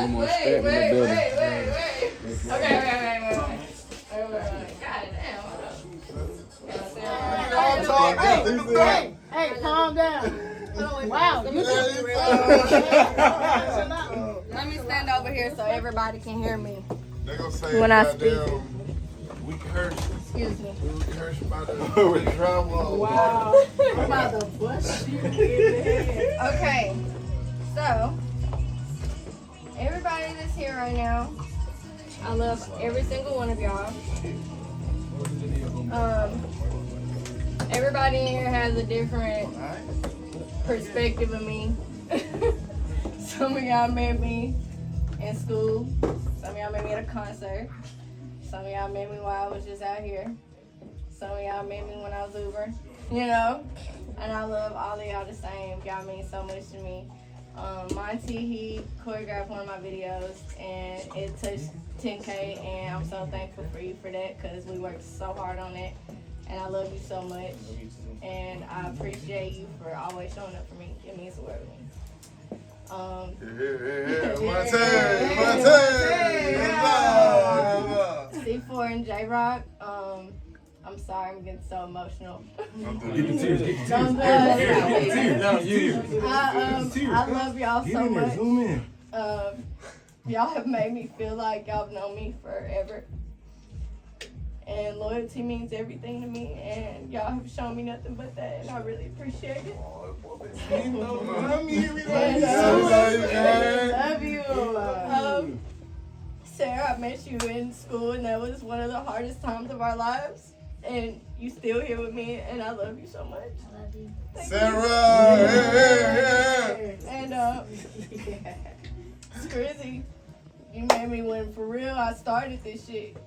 Wait. Okay. Hey, calm down. Wow. Let me stand over here so everybody can hear me. They gonna say When I speak. We rehearsed. Excuse me. We rehearsed about the drama. Wow. I'm about to bust you in the head. Okay. So, everybody that's here right now, I love every single one of y'all. Everybody in here has a different perspective of me. Some of y'all met me in school. Some of y'all met me at a concert. Some of y'all met me while I was just out here. Some of y'all met me when I was Uber, you know? And I love all of y'all the same. Y'all mean so much to me. Monty, he choreographed one of my videos and it touched 10K, and I'm so thankful for you for that because we worked so hard on it. And I love you so much. And I appreciate you for always showing up for me. It means the world to me. C4 and J-Rock, I'm sorry, I'm getting so emotional. Get the tears. I love y'all so much. Zoom in. Y'all have made me feel like y'all have known me forever. And loyalty means everything to me, and y'all have shown me nothing but that, and I really appreciate it. Love you. Sarah, I met you in school, and that was one of the hardest times of our lives, and you still here with me, and I love you so much. I love you. Sarah! And Scrizzy, you made me when for real I started this shit.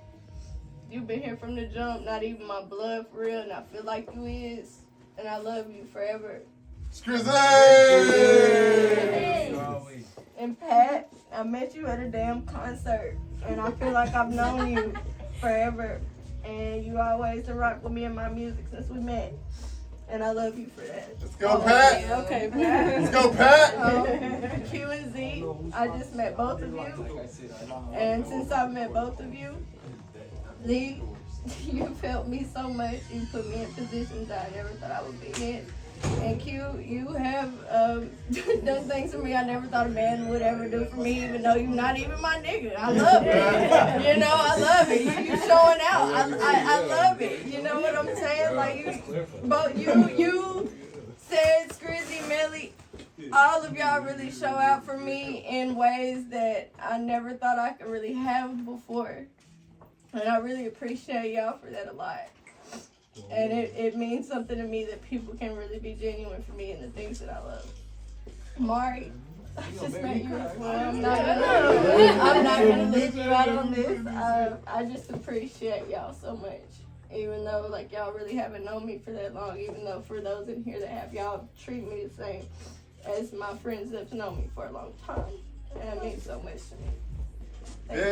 You've been here from the jump, not even my blood for real, and I feel like you is. And I love you forever. Scrizzy! And Pat, I met you at a damn concert, and I feel like I've known you forever. And you always rock with me and my music since we met. And I love you for that. Let's go, Pat! Okay, Pat. Let's go, Pat! Q and Z, I just met both of you. And since I've met both of you, Lee, you've helped me so much. You put me in positions that I never thought I would be in. And Q, you have done things for me I never thought a man would ever do for me, even though you're not even my nigga. I love it. You know, I love it. You showing out. I love it. You know what I'm saying? Like, you said, Scrizzy, Melly, all of y'all really show out for me in ways that I never thought I could really have before. And I really appreciate y'all for that a lot. And it means something to me that people can really be genuine for me in the things that I love. Mari, I just met you as well. I'm not gonna leave you out on this. I just appreciate y'all so much. Even though like y'all really haven't known me for that long, even though for those in here that have, y'all treat me the same as my friends that have known me for a long time. And it means so much to me. Thank you.